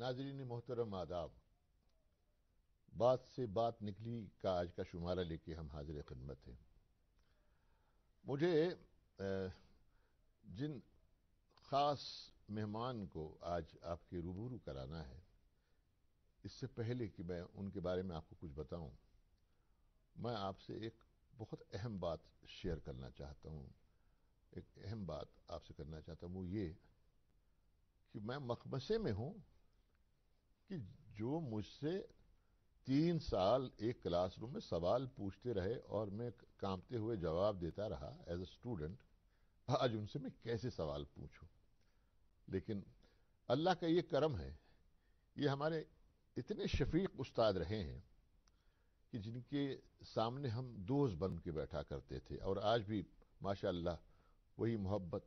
ناظرین محترم آداب، بات سے بات نکلی کا آج کا شمارہ لے کے ہم حاضر خدمت ہیں۔ مجھے جن خاص مہمان کو آج آپ کے روبرو کرانا ہے، اس سے پہلے کہ میں ان کے بارے میں آپ کو کچھ بتاؤں، میں آپ سے ایک بہت اہم بات شیئر کرنا چاہتا ہوں۔ ایک اہم بات آپ سے کرنا چاہتا ہوں، وہ یہ کہ میں مخمصے میں ہوں کہ جو مجھ سے 3 سال ایک کلاس روم میں سوال پوچھتے رہے اور میں کانپتے ہوئے جواب دیتا رہا ایز اے اسٹوڈنٹ، آج ان سے میں کیسے سوال پوچھوں؟ لیکن اللہ کا یہ کرم ہے، یہ ہمارے اتنے شفیق استاد رہے ہیں کہ جن کے سامنے ہم دوست بن کے بیٹھا کرتے تھے، اور آج بھی ماشاءاللہ وہی محبت،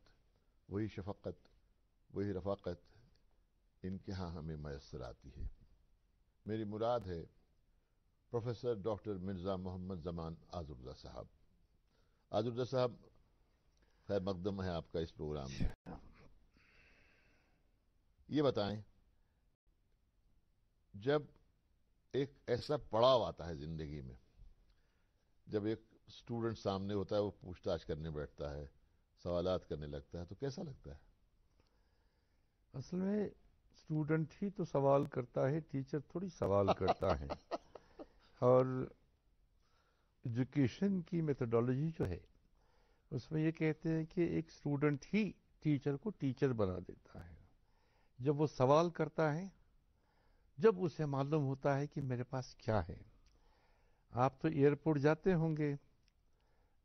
وہی شفقت، وہی رفاقت ان کے ہاں ہمیں میسر آتی ہے۔ میری مراد ہے پروفیسر ڈاکٹر مرزا محمد زمان آذردہ صاحب۔ آذردہ صاحب، خیر مقدم ہے آپ کا اس پروگرام میں۔ یہ بتائیں، جب ایک ایسا پڑاؤ آتا ہے زندگی میں، جب ایک اسٹوڈنٹ سامنے ہوتا ہے، وہ پوچھ تاچھ کرنے بیٹھتا ہے، سوالات کرنے لگتا ہے، تو کیسا لگتا ہے؟ اصل میں اسٹوڈنٹ ہی تو سوال کرتا ہے، ٹیچر تھوڑی سوال کرتا ہے۔ اور ایجوکیشن کی میتھڈالوجی جو ہے اس میں یہ کہتے ہیں کہ ایک اسٹوڈنٹ ہی ٹیچر کو ٹیچر بنا دیتا ہے جب وہ سوال کرتا ہے، جب اسے معلوم ہوتا ہے کہ میرے پاس کیا ہے۔ آپ تو ایئرپورٹ جاتے ہوں گے،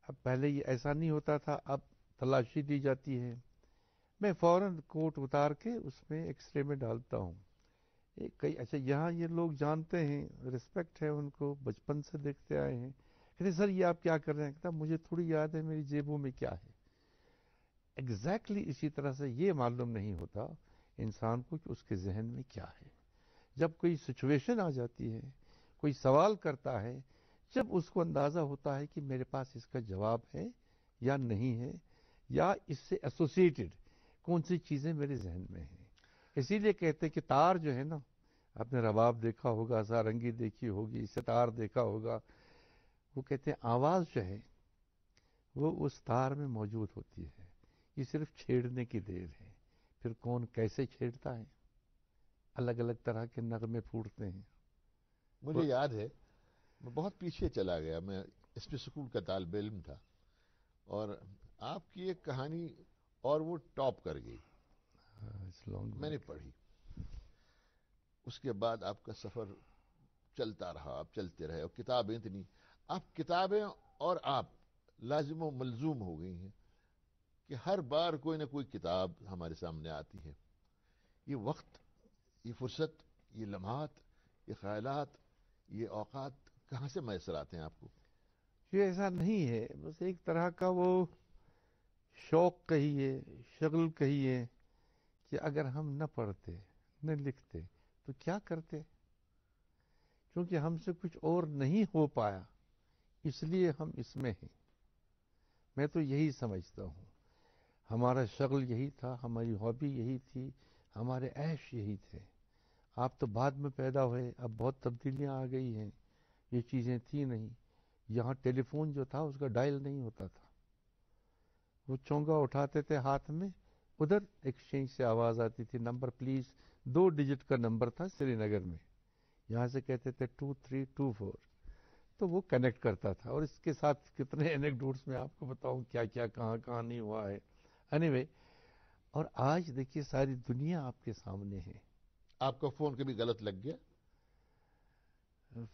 اب پہلے یہ ایسا نہیں ہوتا تھا، اب تلاشی دی جاتی ہے، میں فوراً کوٹ اتار کے اس میں ایکس رے میں ڈالتا ہوں۔ اچھا، یہاں یہ لوگ جانتے ہیں، رسپیکٹ ہے ان کو، بچپن سے دیکھتے آئے ہیں، کہتے سر یہ آپ کیا کر رہے ہیں؟ کہتا مجھے تھوڑی یاد ہے میری جیبوں میں کیا ہے۔ ایگزیکٹلی اسی طرح سے یہ معلوم نہیں ہوتا انسان کو کہ اس کے ذہن میں کیا ہے۔ جب کوئی سچویشن آ جاتی ہے، کوئی سوال کرتا ہے، جب اس کو اندازہ ہوتا ہے کہ میرے پاس اس کا جواب ہے یا نہیں ہے، یا اس سے ایسوسیٹڈ کون سی چیزیں میرے ذہن میں ہیں۔ اسی لیے کہتے ہیں کہ تار جو ہے نا، آپ نے رباب دیکھا ہوگا، سارنگی دیکھی ہوگی، ستار دیکھا ہوگا، وہ کہتے ہیں آواز جو ہے وہ اس تار میں موجود ہوتی ہے، یہ صرف چھیڑنے کی دیر ہے۔ پھر کون کیسے چھیڑتا ہے، الگ الگ طرح کے نغمے پھوٹتے ہیں۔ مجھے یاد ہے، میں بہت پیچھے چلا گیا، میں اس پہ اسکول کا طالب علم تھا، اور آپ کی ایک کہانی اور وہ ٹاپ کر گئی، میں نے پڑھی۔ اس کے بعد آپ کا سفر چلتا رہا، آپ چلتے رہے، اور کتابیں اتنی، آپ کتابیں اور آپ لازم و ملزوم ہو گئی ہیں کہ ہر بار کوئی نہ کوئی کتاب ہمارے سامنے آتی ہے۔ یہ وقت، یہ فرصت، یہ لمحات، یہ خیالات، یہ اوقات کہاں سے میسر آتے ہیں آپ کو؟ یہ ایسا نہیں ہے، بس ایک طرح کا وہ شوق کہیے، شغل کہیے، کہ اگر ہم نہ پڑھتے نہ لکھتے تو کیا کرتے؟ کیونکہ ہم سے کچھ اور نہیں ہو پایا، اس لیے ہم اس میں ہیں۔ میں تو یہی سمجھتا ہوں، ہمارا شغل یہی تھا، ہماری ہابی یہی تھی، ہمارے عیش یہی تھے۔ آپ تو بعد میں پیدا ہوئے، اب بہت تبدیلیاں آ گئی ہیں، یہ چیزیں تھی نہیں۔ یہاں ٹیلی فون جو تھا اس کا ڈائل نہیں ہوتا تھا، وہ چونگا اٹھاتے تھے ہاتھ میں، ادھر ایکسچینج سے آواز آتی تھی، نمبر پلیز، 2 ڈیجٹ کا نمبر تھا سری نگر میں، یہاں سے کہتے تھے 2324، تو وہ کنیکٹ کرتا تھا۔ اور اس کے ساتھ کتنے اینیکڈوٹس میں آپ کو بتاؤں کیا کیا کہاں کہاں نہیں ہوا ہے۔ اینیوے، اور آج دیکھیے ساری دنیا آپ کے سامنے ہے۔ آپ کا فون کبھی غلط لگ گیا؟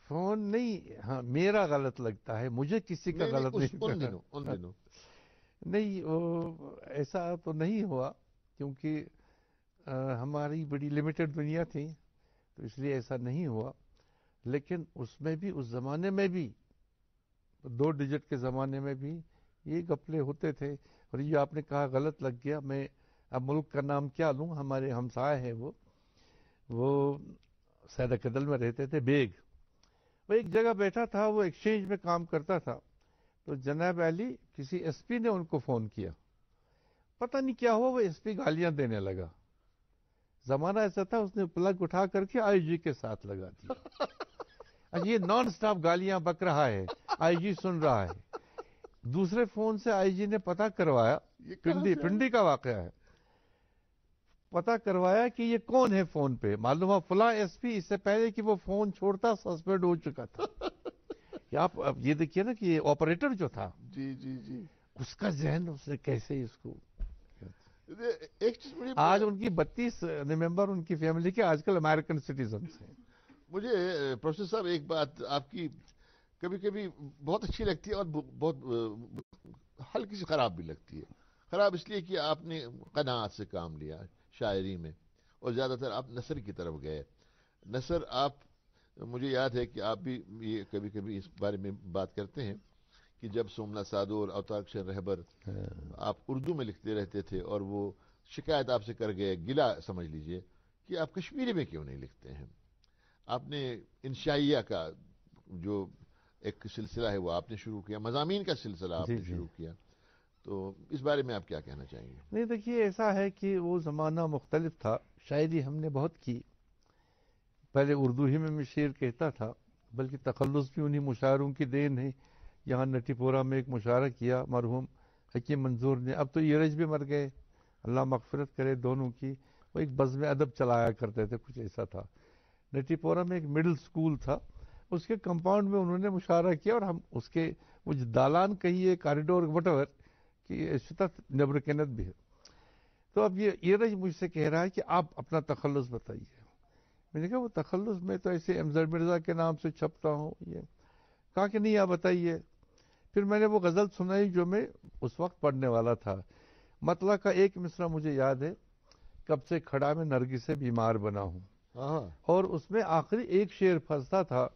فون نہیں، ہاں میرا غلط لگتا ہے، مجھے کسی کا غلط نہیں ان دنوں نہیں، وہ ایسا تو نہیں ہوا، کیونکہ ہماری بڑی لمیٹڈ دنیا تھی، تو اس لیے ایسا نہیں ہوا۔ لیکن اس میں بھی، اس زمانے میں بھی، 2 ڈیجٹ کے زمانے میں بھی یہ گپلے ہوتے تھے۔ اور یہ آپ نے کہا غلط لگ گیا، میں اب ملک کا نام کیا لوں، ہمارے ہمسائے ہیں وہ سیدہ قدل میں رہتے تھے، بیگ، وہ ایک جگہ بیٹھا تھا، وہ ایکسچینج میں کام کرتا تھا، تو جناب علی کسی ایس پی نے ان کو فون کیا، پتہ نہیں کیا ہوا، وہ ایس پی گالیاں دینے لگا، زمانہ ایسا تھا اس نے پلگ اٹھا کر کے آئی جی کے ساتھ لگا دیا. یہ نان سٹاپ گالیاں بک رہا ہے, آئی جی سن رہا ہے. دوسرے فون سے آئی جی نے پتا کروایا, پنڈی کا واقعہ ہے, پتا کروایا کہ یہ کون ہے فون پہ. معلوم ہوا فلاں ایس پی اس سے پہلے کہ وہ فون چھوڑتا سسپینڈ ہو چکا تھا. آپ یہ دیکھیے نا کہ یہ آپریٹر جو تھا, جی جی جی, اس کا ذہن اس نے کیسے اس کو. ایک چیز مجھے آج ان کی 32 ممبر ان کی فیملی کے آج کل امریکن سٹیزنز ہیں. مجھے پروفیسر صاحب ایک بات آپ کی کبھی کبھی بہت اچھی لگتی ہے اور بہت ہلکی سی خراب بھی لگتی ہے. خراب اس لیے کہ آپ نے قناعت سے کام لیا شاعری میں, اور زیادہ تر آپ نثر کی طرف گئے. نثر آپ, مجھے یاد ہے کہ آپ بھی یہ کبھی کبھی اس بارے میں بات کرتے ہیں کہ جب سومناتھ سادھو اور اوتار کشن رہبر آپ اردو میں لکھتے رہتے تھے اور وہ شکایت آپ سے کر گئے, گلا سمجھ لیجئے, کہ آپ کشمیری میں کیوں نہیں لکھتے ہیں. آپ نے انشائیہ کا جو ایک سلسلہ ہے وہ آپ نے شروع کیا, مضامین کا سلسلہ آپ نے شروع کیا, تو اس بارے میں آپ کیا کہنا چاہیں گے؟ نہیں دیکھیے, ایسا ہے کہ وہ زمانہ مختلف تھا. شاعری ہم نے بہت کی, پہلے اردو ہی میں شعر کہتا تھا, بلکہ تخلص بھی انہی مشاعروں کی دین ہے. یہاں نٹی پورہ میں ایک مشاعرہ کیا مرحوم حکیم منظور نے, اب تو ایرج بھی مر گئے, اللہ مغفرت کرے دونوں کی. وہ ایک بزم ادب چلایا کرتے تھے, کچھ ایسا تھا. نٹی پورہ میں ایک مڈل سکول تھا, اس کے کمپاؤنڈ میں انہوں نے مشاعرہ کیا, اور ہم اس کے وہ دالان کہیے, کاریڈور وٹ ایور کہ شدت نبرکنت بھی ہے. تو اب یہ ایرج مجھ سے کہہ رہا ہے کہ آپ اپنا تخلص بتائیے. میں نے کہا وہ تخلص میں تو ایسے امزد مرزا کے نام سے چھپتا ہوں. یہ کہا کہ نہیں آپ بتائیے. پھر میں نے وہ غزل سنائی جو میں اس وقت پڑھنے والا تھا. مطلع کا ایک مصرع مجھے یاد ہے, کب سے کھڑا میں نرگس سے بیمار بنا ہوں, اور اس میں آخری ایک شعر پھنستا تھا,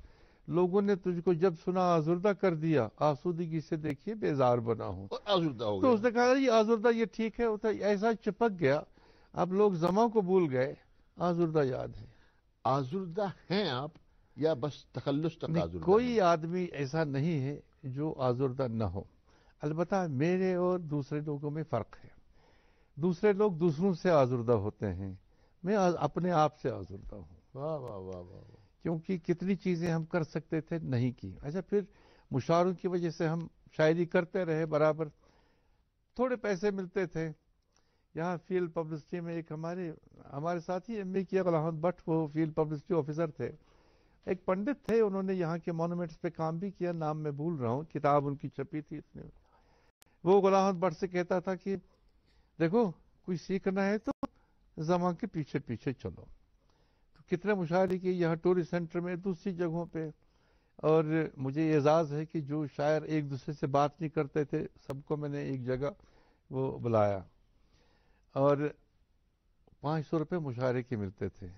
لوگوں نے تجھ کو جب سنا آزردہ کر دیا, آسودگی سے دیکھیے بیزار بنا ہوں. آزردہ ہو تو گیا. اس نے کہا یہ آزردہ یہ ٹھیک ہے, ایسا چپک گیا, اب لوگ زماں کو بھول گئے, آزردہ یاد ہے. آزردہ ہیں آپ یا بس تخلص تک آزردہ؟ کوئی آدمی ایسا نہیں ہے جو آزردہ نہ ہو. البتہ میرے اور دوسرے لوگوں میں فرق ہے. دوسرے لوگ دوسروں سے آزردہ ہوتے ہیں, میں اپنے آپ سے آزردہ ہوں. واہ واہ واہ واہ. کیونکہ کتنی چیزیں ہم کر سکتے تھے نہیں کی. اچھا پھر مشاعروں کی وجہ سے ہم شاعری کرتے رہے برابر, تھوڑے پیسے ملتے تھے. یہاں فیلڈ پبلسٹی میں ایک ہمارے ساتھی ایم اے کیا غلام احمد بٹ, وہ فیلڈ پبلسٹی آفیسر تھے. ایک پنڈت تھے, انہوں نے یہاں کے مونومنٹس پہ کام بھی کیا, نام میں بھول رہا ہوں, کتاب ان کی چھپی تھی. وہ غلام احمد بٹ سے کہتا تھا کہ دیکھو کوئی سیکھنا ہے تو زمان کے پیچھے پیچھے چلو. تو کتنے مشاعرے کی یہاں ٹورسٹ سینٹر میں, دوسری جگہوں پہ. اور مجھے اعزاز ہے کہ جو شاعر ایک دوسرے سے بات نہیں کرتے تھے, سب کو میں نے ایک جگہ وہ بلایا, اور 500 روپے مشاعرے کے ملتے تھے.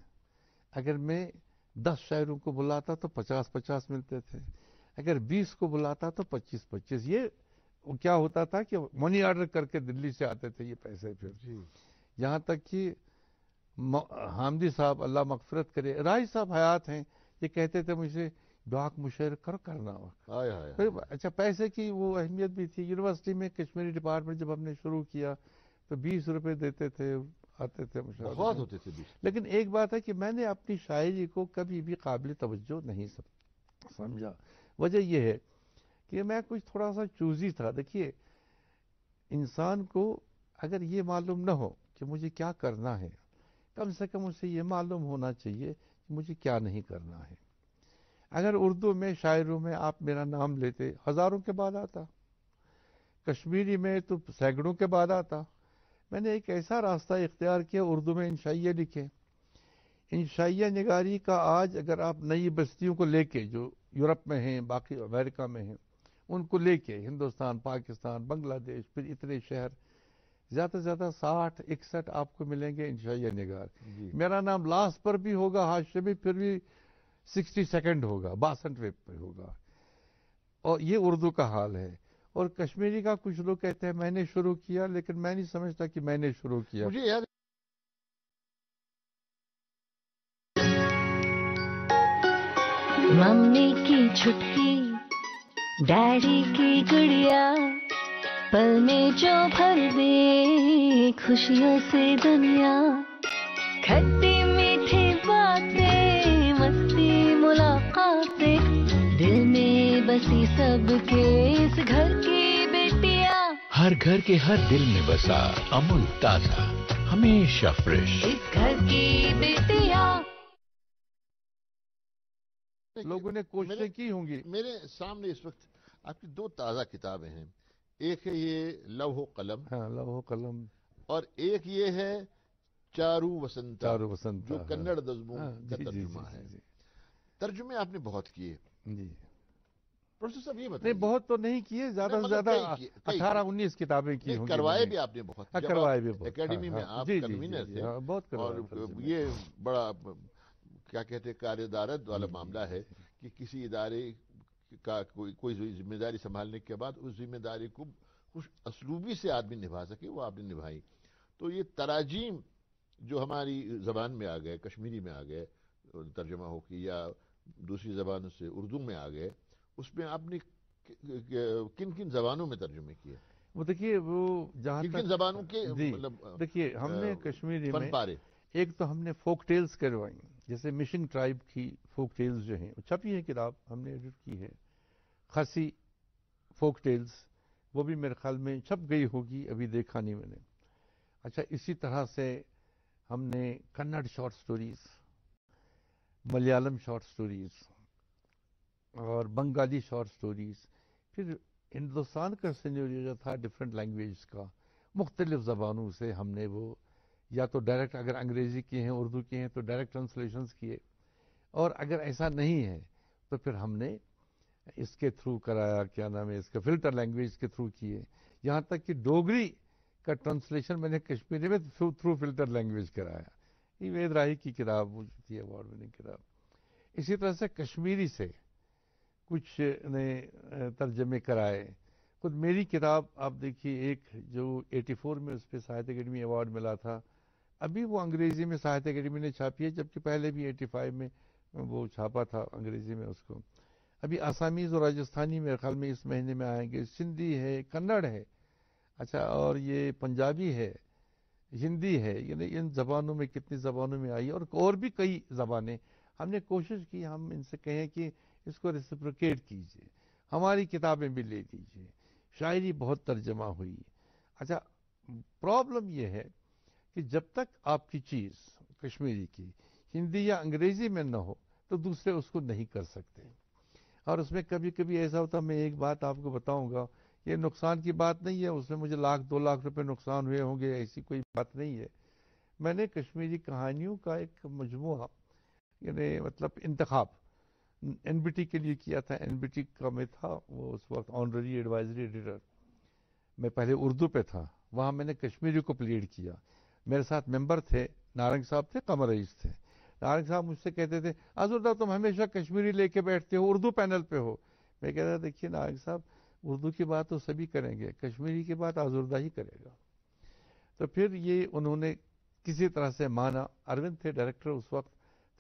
اگر میں 10 شاعروں کو بلاتا تو 50 ملتے تھے, اگر 20 کو بلاتا تو 25. یہ کیا ہوتا تھا کہ منی آرڈر کر کے دلی سے آتے تھے یہ پیسے. پھر یہاں تک کہ حامدی صاحب اللہ مغفرت کرے, راہی صاحب حیات ہیں, یہ کہتے تھے مجھے ڈاک مشاعرہ کرنا. اچھا پیسے کی وہ اہمیت بھی تھی. یونیورسٹی میں کشمیری ڈپارٹمنٹ جب ہم نے شروع کیا تو 20 روپے دیتے تھے, آتے تھے مشاعرے, بہت ہوتے تھے. لیکن ایک بات ہے کہ میں نے اپنی شاعری کو کبھی بھی قابل توجہ نہیں سمجھا. وجہ یہ ہے کہ میں کچھ تھوڑا سا چوزی تھا. دیکھیے انسان کو اگر یہ معلوم نہ ہو کہ مجھے کیا کرنا ہے, کم سے کم اسے یہ معلوم ہونا چاہیے کہ مجھے کیا نہیں کرنا ہے. اگر اردو میں شاعروں میں آپ میرا نام لیتے, ہزاروں کے بعد آتا. کشمیری میں تو سینکڑوں کے بعد آتا. میں نے ایک ایسا راستہ اختیار کیا, اردو میں انشائیہ لکھے. انشائیہ نگاری کا آج اگر آپ نئی بستیوں کو لے کے, جو یورپ میں ہیں, باقی امریکہ میں ہیں, ان کو لے کے ہندوستان, پاکستان, بنگلہ دیش, پھر اتنے شہر, زیادہ سے زیادہ 60-61 آپ کو ملیں گے انشائیہ نگار. میرا نام لاسٹ پر بھی ہوگا, حاشیے میں پھر بھی 62 ہوگا, 62 پہ ہوگا. اور یہ اردو کا حال ہے. اور کشمیری کا کچھ لوگ کہتے ہیں میں نے شروع کیا, لیکن میں نہیں سمجھتا کہ میں نے شروع کیا. مجھے یاد ممی کی چھٹکی, ڈیڈی کی گڑیا, پل میں جو بھر دے خوشیوں سے دنیا, کھٹی میٹھی باتیں مستی ملاقاتیں دل میں بسی سب کے اس گھر کی بیٹیاں ہر گھر کے ہر دل میں بسا امول تازہ ہمیشہ فریش اس گھر کی بیٹیاں. لوگوں نے کوششیں کی ہوں گی. میرے سامنے اس وقت آپ کی دو تازہ کتابیں ہیں. ایک ہے یہ لوح و قلم ہاں لوح و قلم اور ایک یہ ہے چارو وسنتا چارو وسنتا جو کنڑ دزمون کا ترجمہ ہے. جی ترجمے آپ نے بہت کیے. جی. پروفیسر صاحب یہ نہیں بتائیے. بہت تو نہیں کیے, زیادہ سے زیادہ 18-19 کتابیں کی ہوں گی. کروائے بھی آپ نے بہت. کروائے بھی بہت. اکیڈمی میں آپ کنوینر تھے بہت اور یہ بڑا کیا کہتے کاردارت والا معاملہ ہے کہ کسی ادارے کا کوئی ذمہ داری سنبھالنے کے بعد اس ذمہ داری کو خوش اسلوبی سے آدمی نبھا سکے, وہ آپ نے نبھائی. تو یہ تراجیم جو ہماری زبان میں آ گئے, کشمیری میں آ گئے ترجمہ ہو کے یا دوسری زبانوں سے اردو میں آ گئے, اس میں آپ نے کن کن زبانوں میں ترجمے کیے؟ وہ دیکھیے وہ جہاں کن زبانوں کے مطلب دیکھیے ہم نے کشمیری فن میں پارے. ایک تو ہم نے فوک ٹیلز کروائی, جیسے مشن ٹرائب کی فوک ٹیلز جو ہیں چھپی ہے کتاب, ہم نے ایڈٹ کی ہے. خاصی فوک ٹیلز وہ بھی میرے خیال میں چھپ گئی ہوگی, ابھی دیکھا نہیں میں نے. اچھا اسی طرح سے ہم نے Kannada short stories, Malayalam short stories اور بنگالی شارٹ سٹوریز. پھر ہندوستان کا سینیریو جو تھا ڈفرینٹ لینگویج کا, مختلف زبانوں سے ہم نے وہ یا تو ڈائریکٹ اگر انگریزی کی ہیں اردو کی ہیں تو ڈائریکٹ ٹرانسلیشنز کیے, اور اگر ایسا نہیں ہے تو پھر ہم نے اس کے تھرو کرایا, کیا نام ہے اس کا, فلٹر لینگویج کے تھرو کیے. یہاں تک کہ ڈوگری کا ٹرانسلیشن میں نے کشمیری میں تھرو فلٹر لینگویج کرایا. یہ وید راہی کی کتاب وہ تھی ایوارڈ وننگ کتاب. اسی طرح سے کشمیری سے کچھ نے ترجمے کرائے. خود میری کتاب آپ دیکھیے ایک جو 84 میں اس پہ ساہتیہ اکیڈمی ایوارڈ ملا تھا, ابھی وہ انگریزی میں ساہتیہ اکیڈمی نے چھاپی ہے, جبکہ پہلے بھی 85 میں وہ چھاپا تھا انگریزی میں اس کو. ابھی آسامیز اور راجستھانی میرے خیال میں اس مہینے میں آئیں گے, سندھی ہے, کنڑ ہے, اچھا اور یہ پنجابی ہے, ہندی ہے. یعنی ان زبانوں میں کتنی زبانوں میں آئی, اور بھی کئی زبانیں. ہم نے کوشش کی ہم ان سے کہیں کہ اس کو ریسپریکیٹ کیجیے, ہماری کتابیں بھی لے لیجیے. شاعری بہت ترجمہ ہوئی. اچھا پرابلم یہ ہے کہ جب تک آپ کی چیز کشمیری کی ہندی یا انگریزی میں نہ ہو تو دوسرے اس کو نہیں کر سکتے. اور اس میں کبھی کبھی ایسا ہوتا, میں ایک بات آپ کو بتاؤں گا, یہ نقصان کی بات نہیں ہے, اس میں مجھے 1,00,000 2,00,000 روپے نقصان ہوئے ہوں گے, ایسی کوئی بات نہیں ہے. میں نے کشمیری کہانیوں کا ایک مجموعہ یعنی مطلب انتخاب این بی ٹی کے لیے کیا تھا. این بی ٹی کا میں تھا وہ اس وقت آنرری ایڈوائزری ایڈیٹر. میں پہلے اردو پہ تھا, وہاں میں نے کشمیری کو پلیڈ کیا. میرے ساتھ ممبر تھے, نارنگ صاحب تھے, قمر رئیس تھے. نارنگ صاحب مجھ سے کہتے تھے اظہر تم ہمیشہ کشمیری لے کے بیٹھتے ہو, اردو پینل پہ ہو. میں کہتا تھا دیکھیے نارنگ صاحب, اردو کی بات تو سبھی کریں گے, کشمیری کی بات آزردہ ہی کرے گا. تو پھر یہ انہوں نے کسی طرح سے مانا. اروند تھے ڈائریکٹر اس وقت,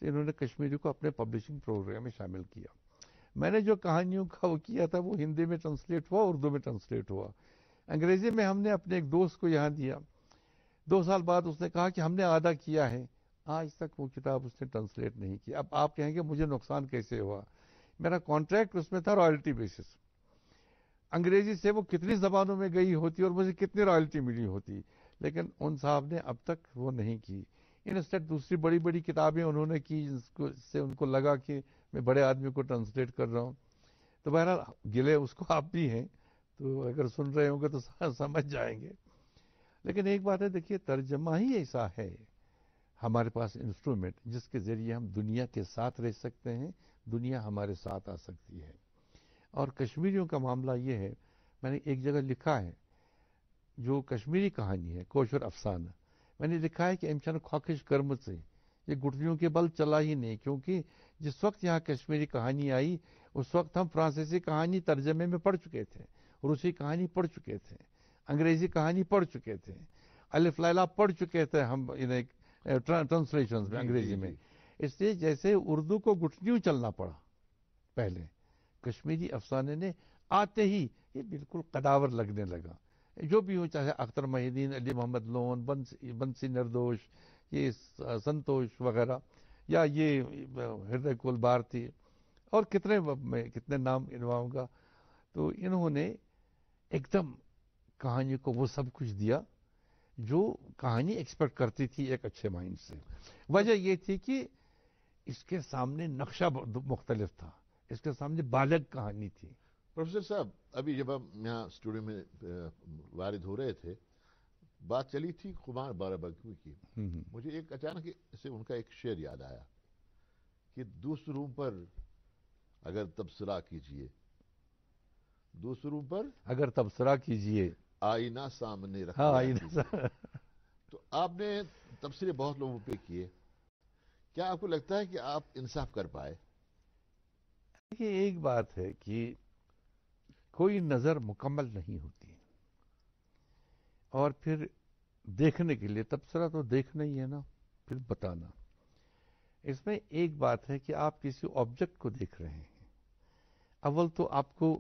تو انہوں نے کشمیری کو اپنے پبلشنگ پروگرام میں شامل کیا. میں نے جو کہانیوں کا وہ کیا تھا وہ ہندی میں ٹرانسلیٹ ہوا, اردو میں ٹرانسلیٹ ہوا. انگریزی میں ہم نے اپنے ایک دوست کو یہاں دیا. 2 سال بعد اس نے کہا کہ ہم نے آدھا کیا ہے, آج تک وہ کتاب اس نے ٹرانسلیٹ نہیں کی. اب آپ کہیں گے مجھے نقصان کیسے ہوا؟ میرا کانٹریکٹ اس میں تھا رائلٹی بیسس. انگریزی سے وہ کتنی زبانوں میں گئی ہوتی اور مجھے کتنی رائلٹی ملی ہوتی, لیکن ان صاحب نے اب تک وہ نہیں کی. انسٹیٹ دوسری بڑی بڑی کتابیں انہوں نے کی جس سے ان کو لگا کہ میں بڑے آدمی کو ٹرانسلیٹ کر رہا ہوں. تو بہرحال گلے اس کو آپ بھی ہیں, تو اگر سن رہے ہوں گے تو سمجھ جائیں گے. لیکن ایک بات ہے دیکھیے, ترجمہ ہی ایسا ہے ہمارے پاس انسٹرومنٹ جس کے ذریعے ہم دنیا کے ساتھ رہ سکتے ہیں, دنیا ہمارے ساتھ آ سکتی ہے. اور کشمیریوں کا معاملہ یہ ہے, میں نے ایک جگہ لکھا ہے جو کشمیری کہانی ہے, کوشر افسانہ, میں نے لکھا ہے کہ امچن خواکش کرم سے یہ گھٹنوں کے بل چلا ہی نہیں, کیونکہ جس وقت یہاں کشمیری کہانی آئی اس وقت ہم فرانسیسی کہانی ترجمے میں پڑھ چکے تھے, روسی کہانی پڑھ چکے تھے, انگریزی کہانی پڑھ چکے تھے, الف لیلا پڑھ چکے تھے ہم ٹرانسلیشنز میں انگریزی میں. اس لیے جیسے اردو کو گھٹنیوں چلنا پڑا پہلے, کشمیری افسانے نے آتے ہی یہ بالکل قداور لگنے لگا. جو بھی ہو, چاہے اختر محی الدین, علی محمد لون, بنسی نردوش, یہ سنتوش وغیرہ یا یہ ہردے کول بھارتی اور کتنے نام انواؤں گا. تو انہوں نے ایک دم کہانی کو وہ سب کچھ دیا جو کہانی ایکسپیکٹ کرتی تھی ایک اچھے مائنڈ سے. وجہ یہ تھی کہ اس کے سامنے نقشہ مختلف تھا, اس کے سامنے بالغ کہانی تھی. پروفیسر صاحب, ابھی جب ہم یہاں اسٹوڈیو میں وارد ہو رہے تھے, بات چلی تھی خمار بارہ بنکی کی. مجھے ایک اچانک سے ان کا ایک شعر یاد آیا کہ دوسروں پر اگر تبصرہ کیجئے, دوسروں پر اگر تبصرہ کیجئے آئینہ سامنے رکھ ہاں لیا کیجئے. تو آپ نے تبصرے بہت لوگوں پہ کیے, کیا آپ کو لگتا ہے کہ آپ انصاف کر پائے؟ یہ ایک بات ہے کہ کوئی نظر مکمل نہیں ہوتی, اور پھر دیکھنے کے لیے تبصرہ تو دیکھنا ہی ہے نا, پھر بتانا. اس میں ایک بات ہے کہ آپ کسی آبجیکٹ کو دیکھ رہے ہیں, اول تو آپ کو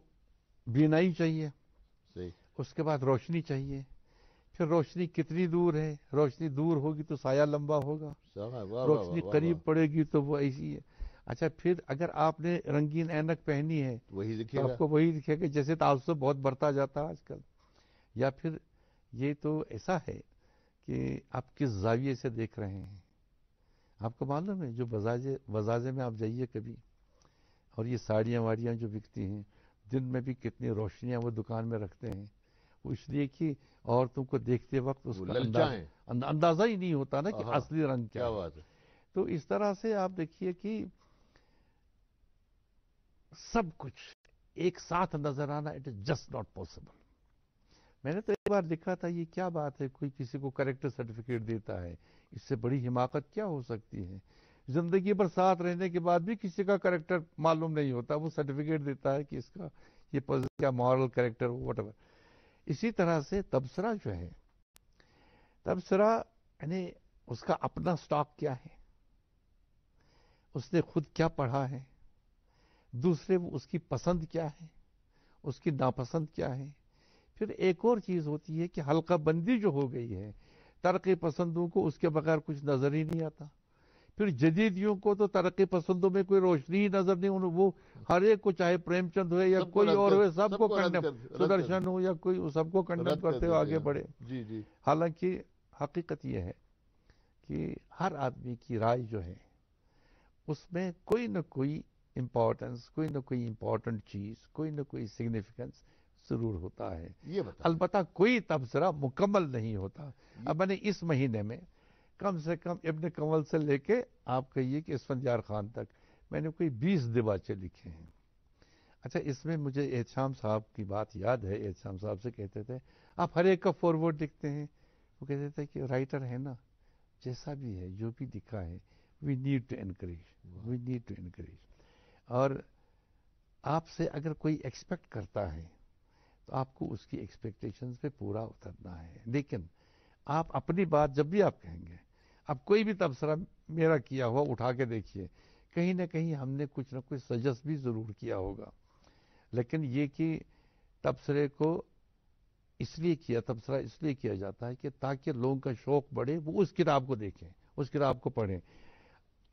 بینائی چاہیے, صحیح. اس کے بعد روشنی چاہیے, پھر روشنی کتنی دور ہے, روشنی دور ہوگی تو سایہ لمبا ہوگا, روشنی قریب پڑے گی تو وہ ایسی ہے. اچھا, پھر اگر آپ نے رنگین اینک پہنی ہے وہی دکھے تو گا, آپ کو وہی دکھے گا, جیسے تعصب بہت بڑھتا جاتا ہے آج کل. یا پھر یہ تو ایسا ہے کہ آپ کس زاویے سے دیکھ رہے ہیں. آپ کو معلوم ہے جو بازارے میں آپ جائیے کبھی, اور یہ ساڑیاں واڑیاں جو بکتی ہیں, دن میں بھی کتنی روشنیاں وہ دکان میں رکھتے ہیں, وہ اس لیے کہ عورتوں کو دیکھتے وقت اس کا اندازہ ہی نہیں ہوتا نا کہ اصلی رنگ کیا ہے. تو اس طرح سے آپ دیکھیے کہ سب کچھ ایک ساتھ نظر آنا, it is just not possible. میں نے تو ایک بار لکھا تھا, یہ کیا بات ہے, کوئی کسی کو کریکٹر سرٹیفکیٹ دیتا ہے, اس سے بڑی حماقت کیا ہو سکتی ہے. زندگی بھر ساتھ رہنے کے بعد بھی کسی کا کریکٹر معلوم نہیں ہوتا, وہ سرٹیفکیٹ دیتا ہے کہ اس کا یہ کیا مورل کریکٹر واٹ ایور. اسی طرح سے تبصرہ جو ہے, تبصرہ یعنی اس کا اپنا سٹاک کیا ہے, اس نے خود کیا پڑھا ہے, دوسرے وہ اس کی پسند کیا ہے, اس کی ناپسند کیا ہے. پھر ایک اور چیز ہوتی ہے کہ حلقہ بندی جو ہو گئی ہے, ترقی پسندوں کو اس کے بغیر کچھ نظر ہی نہیں آتا. پھر جدیدیوں کو تو ترقی پسندوں میں کوئی روشنی ہی نظر نہیں, وہ ہر ایک کو, چاہے پریم چند ہوئے یا کوئی اور ہوئے, سب کو کنڈم, سدرشن ہو یا کوئی, سب کو کنڈم کرتے ہوئے آگے بڑھے. جی جی. حالانکہ حقیقت یہ ہے کہ ہر آدمی کی رائے جو ہے اس میں کوئی نہ کوئی امپورٹنس, کوئی نہ کوئی امپورٹنٹ چیز, کوئی نہ کوئی سگنیفیکنس ضرور ہوتا ہے. البتہ کوئی تبصرہ مکمل نہیں ہوتا. اب میں نے اس مہینے میں کم سے کم ابن کنول سے لے کے آپ کہیے کہ اسفندیار خان تک میں نے کوئی 20 دیباچے لکھے ہیں. اچھا, اس میں مجھے احتشام صاحب کی بات یاد ہے. احتشام صاحب سے کہتے تھے آپ ہر ایک کا فارورڈ لکھتے ہیں. وہ کہتے تھے کہ رائٹر ہے نا, جیسا بھی ہے, جو بھی لکھا ہے, وی نیڈ ٹو انکریج. اور آپ سے اگر کوئی ایکسپیکٹ کرتا ہے تو آپ کو اس کی ایکسپیکٹیشنز پہ پورا اترنا ہے. لیکن آپ اپنی بات جب بھی آپ کہیں گے, اب کوئی بھی تبصرہ میرا کیا ہوا اٹھا کے دیکھیے, کہیں نہ کہیں ہم نے کچھ نہ کچھ سجیسٹ بھی ضرور کیا ہوگا. لیکن یہ کہ تبصرے کو تبصرہ اس لیے کیا جاتا ہے کہ تاکہ لوگوں کا شوق بڑھے, وہ اس کتاب کو دیکھیں, اس کتاب کو پڑھیں.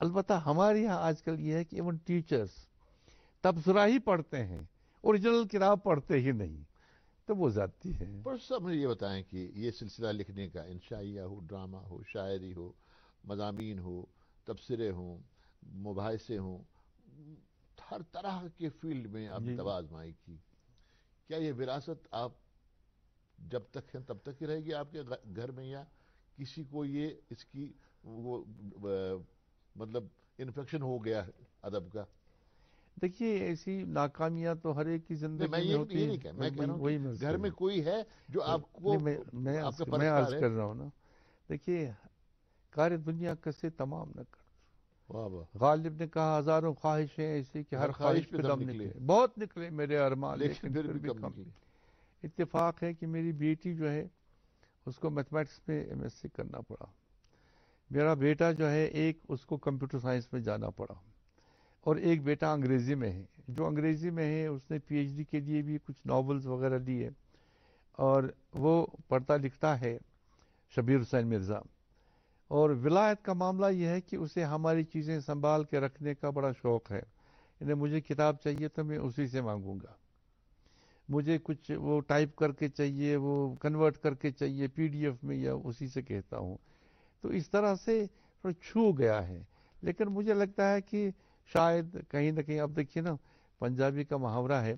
البتہ ہمارے یہاں آج کل یہ ہے کہ ایون ٹیچرز تبصرہ ہی پڑھتے ہیں, اوریجنل کتاب پڑھتے ہی نہیں, تو وہ زیادتی ہے. پر سب مجھے یہ بتائیں کہ یہ سلسلہ لکھنے کا, انشائیہ ہو, ڈرامہ ہو, شاعری ہو, مضامین ہو, تبصرے ہوں, مباحثے ہوں, ہر طرح کے فیلڈ میں آپ نے آزمائی کی. کیا یہ وراثت آپ جب تک ہیں تب تک ہی رہے گی آپ کے گھر میں, یا کسی کو یہ اس کی وہ مطلب انفیکشن ہو گیا ہے ادب کا؟ دیکھیے, ایسی ناکامیاں تو ہر ایک کی زندگی میں ہوتی ہیں. میں کہہ رہا ہوں کہ گھر میں کوئی ہے جو آپ کو, میں عرض کر رہا ہوں نا, دیکھیے, کار دنیا کسے تمام نہ کر. غالب نے کہا ہزاروں خواہشیں ایسی کہ ہر خواہش پہ دم نکلے. بہت نکلے میرے ارمان, لیکن پھر بھی کم نکلے. اتفاق ہے کہ میری بیٹی جو ہے اس کو میتھمیٹکس میں MSc کرنا پڑا. میرا بیٹا جو ہے ایک, اس کو کمپیوٹر سائنس میں جانا پڑا, اور ایک بیٹا انگریزی میں ہے. جو انگریزی میں ہے اس نے PhD کے لیے بھی کچھ ناولز وغیرہ لیے, اور وہ پڑھتا لکھتا ہے, شبیر حسین مرزا. اور ولایت کا معاملہ یہ ہے کہ اسے ہماری چیزیں سنبھال کے رکھنے کا بڑا شوق ہے. یعنی مجھے کتاب چاہیے تو میں اسی سے مانگوں گا. مجھے کچھ وہ ٹائپ کر کے چاہیے, وہ کنورٹ کر کے چاہیے پی ڈی ایف میں, یا اسی سے کہتا ہوں. تو اس طرح سے تھوڑا چھو گیا ہے. لیکن مجھے لگتا ہے کہ شاید کہیں نہ کہیں, اب دیکھیے نا, پنجابی کا محاورہ ہے,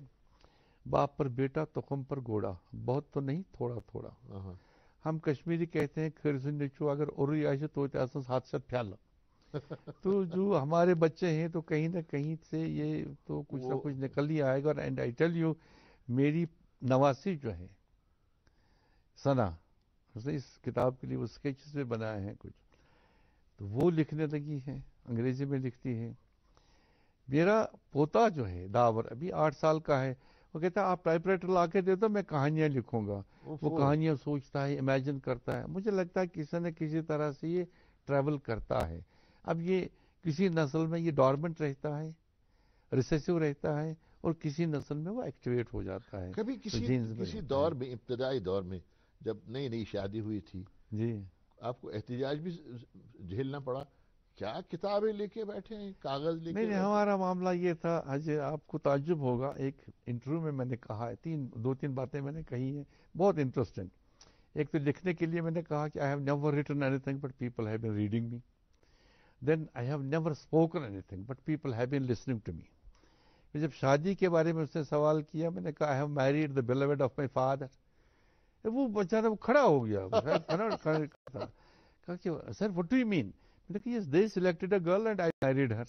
باپ پر بیٹا تخم پر گھوڑا, بہت تو نہیں تھوڑا تھوڑا. ہم کشمیری کہتے ہیں خیر سے نچو اگر اوری آئے تو ہاتھ سے پھیل. تو جو ہمارے بچے ہیں تو کہیں نہ کہیں سے یہ تو کچھ نہ کچھ نکل ہی آئے گا. اینڈ آئی ٹیل یو, میری نواسی جو ہے ثنا, اس نے اس کتاب کے لیے وہ اسکیچز بھی بنائے ہیں کچھ, تو وہ لکھنے لگی ہے, انگریزی میں لکھتی ہے. میرا پوتا جو ہے داور, ابھی 8 سال کا ہے, وہ کہتا ہے آپ ٹائپ رائٹر لا کے دے دو میں کہانیاں لکھوں گا. وہ کہانیاں سوچتا ہے, امیجن کرتا ہے. مجھے لگتا ہے کسی نہ کسی طرح سے یہ ٹریول کرتا ہے. اب یہ کسی نسل میں یہ ڈورمنٹ رہتا ہے, ریسیسو رہتا ہے, اور کسی نسل میں وہ ایکٹیویٹ ہو جاتا ہے. کبھی کسی دور میں, ابتدائی دور میں جب نئی نئی شادی ہوئی تھی, جی, آپ کو احتجاج بھی جھیلنا پڑا, کیا کتابیں لے کے بیٹھے ہیں, کاغذ لے کے؟ نہیں, ہمارا معاملہ یہ تھا. اجے آپ کو تعجب ہوگا, ایک انٹرویو میں نے کہا ہے, 2-3 باتیں میں نے کہی ہیں بہت انٹرسٹنگ. ایک تو لکھنے کے لیے میں نے کہا کہ I have never written anything but people have been reading me. Then I have never spoken anything but people have been listening to me. جب شادی کے بارے میں اس نے سوال کیا, میں نے کہا I have married the beloved of my father. وہ بیچارہ وہ کھڑا ہو گیا, کہا کہ sir what do you mean. میں نے کہا yes they selected a girl and I married her.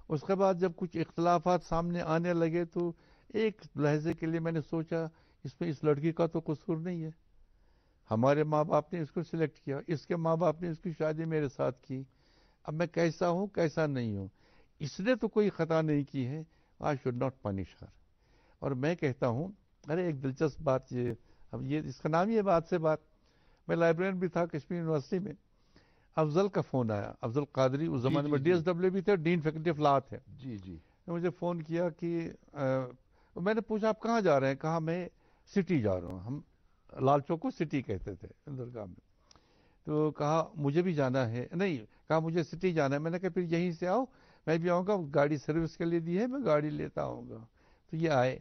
اس کے بعد جب کچھ اختلافات سامنے آنے لگے تو ایک لہجے کے لیے میں نے سوچا اس میں اس لڑکی کا تو قصور نہیں ہے, ہمارے ماں باپ نے اس کو سلیکٹ کیا, اس کے ماں باپ نے اس کی شادی میرے ساتھ کی, اب میں کیسا ہوں کیسا نہیں ہوں, اس نے تو کوئی خطا نہیں کی ہے, آئی شوڈ ناٹ پنش ہر. اور میں کہتا ہوں, ارے ایک دلچسپ بات یہ, اب یہ اس کا نام ہی ہے بات سے بات. میں لائبریرین بھی تھا کشمیر یونیورسٹی میں, افضل کا فون آیا, افضل قادری اس زمانے میں ڈی ایس ڈبلیو بھی تھے, ڈین فیکلٹی آف لا تھے. جی مجھے فون کیا کہ میں نے پوچھا آپ کہاں جا رہے ہیں, کہا میں سٹی جا رہا ہوں. ہم لال چوک کو سٹی کہتے تھے درگاہ میں. تو کہا مجھے بھی جانا ہے, نہیں کہا مجھے سٹی جانا ہے. میں نے کہا پھر یہیں سے آؤ, میں بھی آؤں گا, گاڑی سروس کے لیے دی ہے, میں گاڑی لیتا آؤں گا. تو یہ آئے,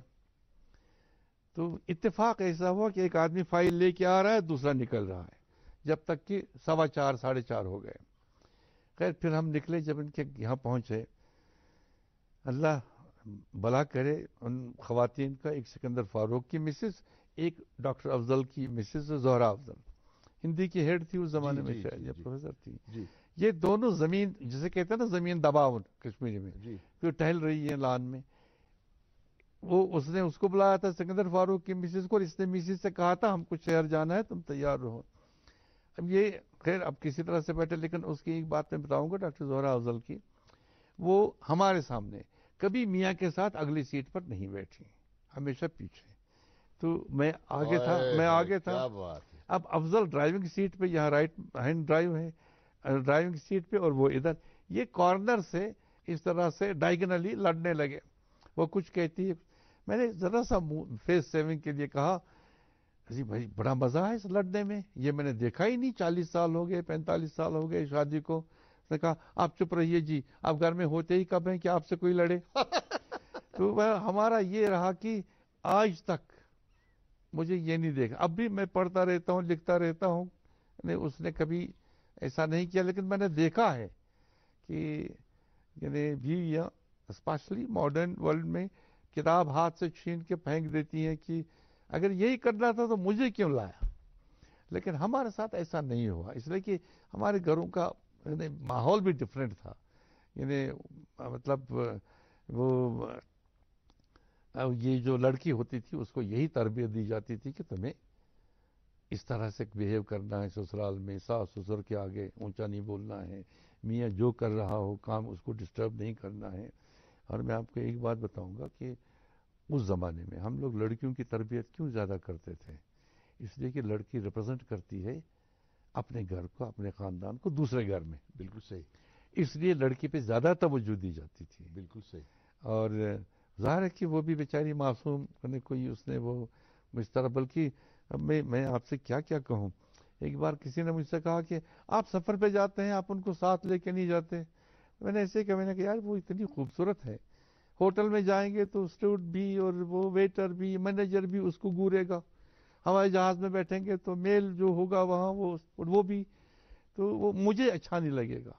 تو اتفاق ایسا ہوا کہ ایک آدمی فائل لے کے آ رہا ہے, دوسرا نکل رہا ہے, جب تک کہ 4:15 4:30 ہو گئے. خیر پھر ہم نکلے, جب ان کے یہاں پہنچے, اللہ بھلا کرے ان خواتین کا, ایک سکندر فاروق کی مسز, ایک ڈاکٹر افضل کی مسز زہرا افضل, ہندی کی ہیڈ تھی اس زمانے میں شاید, یا پروفیسر تھی. یہ دونوں زمین جسے کہتے ہیں نا زمین دباؤ کشمیری میں, پھر ٹہل رہی ہے لان میں. اس نے اس کو بلایا تھا سکندر فاروق کی مسز کو, اور اس نے مسز سے کہا تھا ہم کو شہر جانا ہے, تم تیار رہو. اب یہ خیر اب کسی طرح سے بیٹھے, لیکن اس کی ایک بات میں بتاؤں گا ڈاکٹر زہرا افضل کی, وہ ہمارے سامنے کبھی میاں کے ساتھ اگلی سیٹ پر نہیں بیٹھی, ہمیشہ پیچھے. تو میں آگے تھا, اب افضل ڈرائیونگ سیٹ پہ, یہاں رائٹ ہینڈ ڈرائیو ہے ڈرائیونگ سیٹ پہ, اور وہ ادھر, یہ کارنر سے اس طرح سے ڈائیگنلی لڑنے لگے. وہ کچھ کہتی ہے, میں نے ذرا سا فیس سیونگ کے لیے کہا جی بھائی بڑا مزہ ہے اس لڑنے میں, یہ میں نے دیکھا ہی نہیں, 40 سال ہو گئے 45 سال ہو گئے شادی کو. اس نے کہا آپ چپ رہیے جی, آپ گھر میں ہوتے ہی کب ہیں کہ آپ سے کوئی لڑے. تو ہمارا یہ رہا کہ آج تک مجھے یہ نہیں دیکھا, اب بھی میں پڑھتا رہتا ہوں, لکھتا رہتا ہوں, اس نے کبھی ایسا نہیں کیا, لیکن میں نے دیکھا ہے کہ یعنی بیویاں اسپیشلی ماڈرن ورلڈ میں کتاب ہاتھ سے چھین کے پھینک دیتی ہیں کہ اگر یہی کرنا تھا تو مجھے کیوں لایا. لیکن ہمارے ساتھ ایسا نہیں ہوا, اس لیے کہ ہمارے گھروں کا ماحول بھی ڈفرینٹ تھا. یعنی مطلب وہ یہ جو لڑکی ہوتی تھی اس کو یہی تربیت دی جاتی تھی کہ تمہیں اس طرح سے بیہیو کرنا ہے سسرال میں, ساس سسر کے آگے اونچا نہیں بولنا ہے, میاں جو کر رہا ہو کام اس کو ڈسٹرب نہیں کرنا ہے. اور میں آپ کو ایک بات بتاؤں گا کہ اس زمانے میں ہم لوگ لڑکیوں کی تربیت کیوں زیادہ کرتے تھے, اس لیے کہ لڑکی ریپرزینٹ کرتی ہے اپنے گھر کو, اپنے خاندان کو دوسرے گھر میں. بالکل صحیح. اس لیے لڑکی پہ زیادہ توجہ دی جاتی تھی. بالکل صحیح. اور ظاہر ہے کہ وہ بھی بیچاری معصوم, کوئی اس نے وہ اس طرح, بلکہ اب میں آپ سے کیا کہوں, ایک بار کسی نے مجھ سے کہا کہ آپ سفر پہ جاتے ہیں، آپ ان کو ساتھ لے کے نہیں جاتے. میں نے ایسے کہا، میں نے کہا یار وہ اتنی خوبصورت ہے، ہوٹل میں جائیں گے تو اسٹوڈ بھی اور وہ ویٹر بھی مینیجر بھی اس کو گورے گا، ہوائی جہاز میں بیٹھیں گے تو میل جو ہوگا وہاں وہ بھی، تو وہ مجھے اچھا نہیں لگے گا.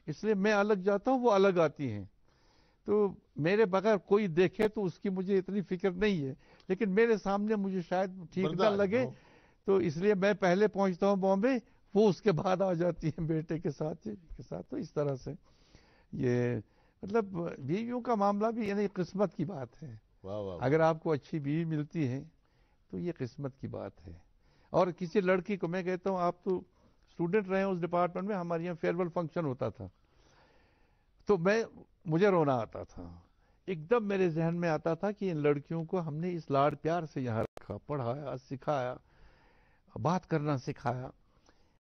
اس لیے میں الگ جاتا ہوں، وہ الگ آتی ہیں. تو میرے بغیر کوئی دیکھے تو اس کی مجھے اتنی فکر نہیں ہے، لیکن میرے سامنے مجھے شاید ٹھیک نہ برداشت لگے، ہو. تو اس لیے میں پہلے پہنچتا ہوں بامبے، وہ اس کے بعد آ جاتی ہیں بیٹے کے ساتھ تو اس طرح سے یہ مطلب بیویوں کا معاملہ بھی یعنی قسمت کی بات ہے. واہ واہ اگر آپ کو اچھی بیوی ملتی ہے تو یہ قسمت کی بات ہے. اور کسی لڑکی کو میں کہتا ہوں، آپ تو اسٹوڈنٹ رہے ہیں اس ڈپارٹمنٹ میں، ہمارے یہاں فیئر ویل فنکشن ہوتا تھا تو مجھے رونا آتا تھا. ایک دم میرے ذہن میں آتا تھا کہ ان لڑکیوں کو ہم نے اس لاڑ پیار سے یہاں رکھا، پڑھایا، سکھایا، بات کرنا سکھایا،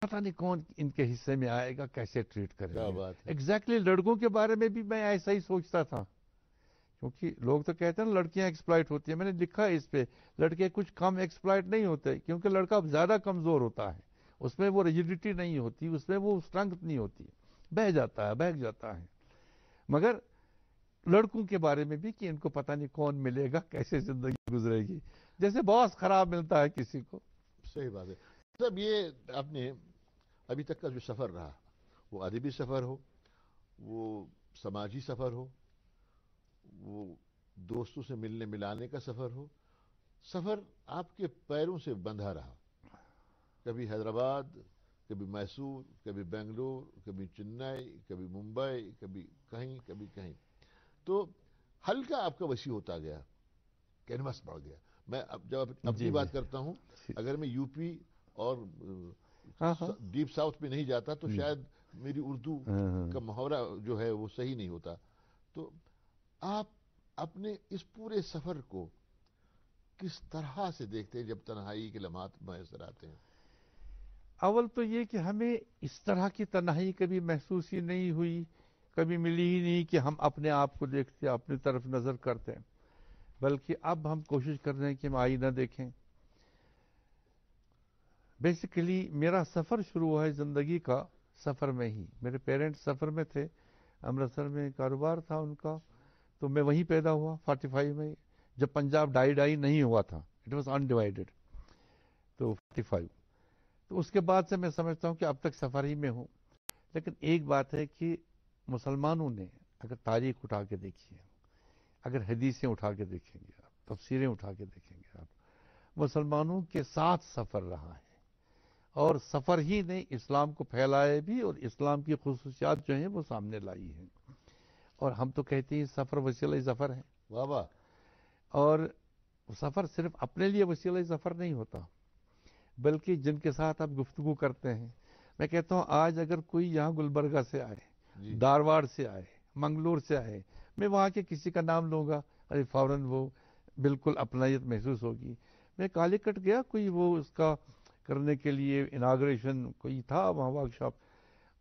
پتہ نہیں کون ان کے حصے میں آئے گا، کیسے ٹریٹ کریں کیا گے. بات ہے. ایگزیکٹلی لڑکوں کے بارے میں بھی میں ایسا ہی سوچتا تھا، کیونکہ لوگ تو کہتے ہیں نا لڑکیاں ایکسپلائٹ ہوتی ہیں. میں نے لکھا ہے اس پہ، لڑکے کچھ کم ایکسپلائٹ نہیں ہوتے، کیونکہ لڑکا زیادہ کمزور ہوتا ہے، اس میں وہ ریجیڈیٹی نہیں ہوتی، اس میں وہ اسٹرنگتھ نہیں ہوتی، بہہ جاتا ہے. مگر لڑکوں کے بارے میں بھی کہ ان کو پتہ نہیں کون ملے گا، کیسے زندگی گزرے گی، جیسے باس خراب ملتا ہے کسی کو. صحیح بات ہے. مطلب یہ آپ نے ابھی تک کا جو سفر رہا، وہ ادبی سفر ہو، وہ سماجی سفر ہو، وہ دوستوں سے ملنے ملانے کا سفر ہو، سفر آپ کے پیروں سے بندھا رہا. کبھی حیدرآباد، کبھی میسور، کبھی بنگلور، کبھی چنئی، کبھی ممبئی، کبھی کہیں. تو ہلکا آپ کا وسیع ہوتا گیا، کینوس بڑھ گیا. میں جب اپنی بات کرتا ہوں، اگر میں یو پی اور ڈیپ ساؤتھ میں نہیں جاتا تو شاید میری اردو کا محاورہ جو ہے وہ صحیح نہیں ہوتا. تو آپ اپنے اس پورے سفر کو کس طرح سے دیکھتے ہیں جب تنہائی کے لمحات میسر آتے ہیں؟ اول تو یہ کہ ہمیں اس طرح کی تنہائی کبھی محسوس ہی نہیں ہوئی، کبھی ملی ہی نہیں کہ ہم اپنے آپ کو دیکھتے، اپنی طرف نظر کرتے، بلکہ اب ہم کوشش کر رہے ہیں کہ ہم آئینہ دیکھیں. بیسیکلی میرا سفر شروع ہوا ہے زندگی کا سفر میں ہی. میرے پیرنٹس سفر میں تھے، امرتسر میں کاروبار تھا ان کا، تو میں وہیں پیدا ہوا 45 میں، جب پنجاب ڈائی نہیں ہوا تھا، اٹ واز انڈیوائیڈڈ. تو 45، تو اس کے بعد سے میں سمجھتا ہوں کہ اب تک سفر ہی میں ہوں. لیکن ایک بات ہے کہ مسلمانوں نے اگر تاریخ اٹھا کے دیکھیے، اگر حدیثیں اٹھا کے دیکھیں گے آپ، تفسیریں اٹھا کے دیکھیں گے آپ، مسلمانوں کے ساتھ سفر رہا ہے، اور سفر ہی نے اسلام کو پھیلائے بھی، اور اسلام کی خصوصیات جو ہیں وہ سامنے لائی ہیں. اور ہم تو کہتے ہیں سفر وسیلہ ظفر ہے. واہ واہ. اور سفر صرف اپنے لیے وسیلہ ظفر نہیں ہوتا، بلکہ جن کے ساتھ آپ گفتگو کرتے ہیں. میں کہتا ہوں آج اگر کوئی یہاں گلبرگہ سے آئے، دارواڑ سے آئے، منگلور سے آئے، میں وہاں کے کسی کا نام لوں گا، ارے فوراً وہ بالکل اپنائیت محسوس ہوگی. میں کالی کٹ گیا، کوئی وہ اس کا کرنے کے لیے اناگریشن کوئی تھا وہاں ورکشاپ،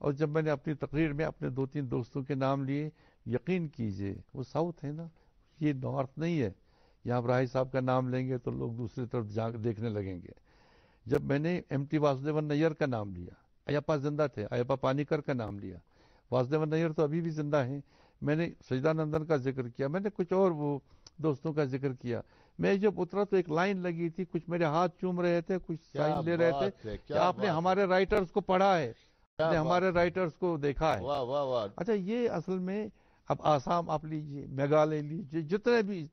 اور جب میں نے اپنی تقریر میں اپنے 2-3 دوستوں کے نام لیے، یقین کیجئے وہ ساؤتھ ہے نا، یہ نارتھ نہیں ہے. یہاں راہی صاحب کا نام لیں گے تو لوگ دوسری طرف جا دیکھنے لگیں گے. جب میں نے ایم ٹی واسودیون نیر کا نام لیا، ایپا زندہ تھے، ایپا پانیکر کا نام لیا، واسودیون نیر تو ابھی بھی زندہ ہیں، میں نے سجدانندن کا ذکر کیا، میں نے کچھ اور وہ دوستوں کا ذکر کیا. میں جب اترا تو ایک لائن لگی تھی، کچھ میرے ہاتھ چوم رہے تھے، کچھ سائن لے رہے تھے کہ آپ نے ہمارے رائٹرز کو پڑھا ہے، آپ نے ہمارے رائٹرز کو دیکھا ہے. واہ واہ واہ. اچھا، یہ اصل میں اب آسام آپ لیجئے، میگھالیہ لیجئے، جتنے بھی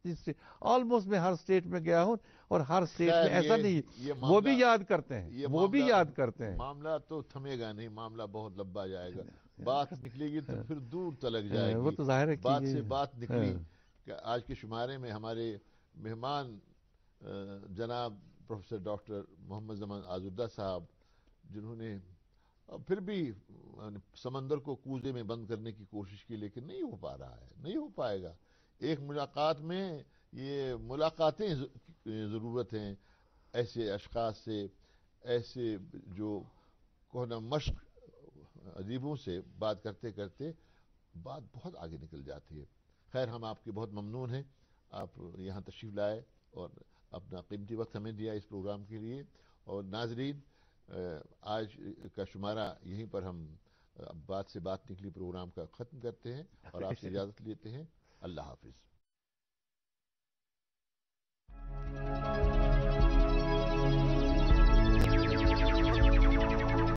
آلموسٹ میں ہر اسٹیٹ میں گیا ہوں، اور ہر اسٹیٹ میں ایسا نہیں، وہ بھی یاد کرتے ہیں، وہ بھی یاد کرتے ہیں. معاملہ تو تھمے گا نہیں، معاملہ بہت لمبا جائے گا. بات نکلے گی تو پھر دور تلک جائے وہ گی. تو ظاہر ہے کہ بات سے بات نکلی کہ آج کے شمارے میں ہمارے مہمان جناب پروفیسر ڈاکٹر محمد زمان آزردہ صاحب، جنہوں نے پھر بھی سمندر کو کوزے میں بند کرنے کی کوشش کی، لیکن نہیں ہو پا رہا ہے، نہیں ہو پائے گا. ایک ملاقات میں یہ ملاقاتیں ضرورت ہیں ایسے اشخاص سے، ایسے جو کونا مشق ادیبوں سے بات کرتے کرتے بات بہت آگے نکل جاتی ہے. خیر، ہم آپ کے بہت ممنون ہیں، آپ یہاں تشریف لائے اور اپنا قیمتی وقت ہمیں دیا اس پروگرام کے لیے. اور ناظرین، آج کا شمارہ یہیں پر ہم بات سے بات نکلی پروگرام کا ختم کرتے ہیں اور آپ سے اجازت لیتے ہیں. اللہ حافظ.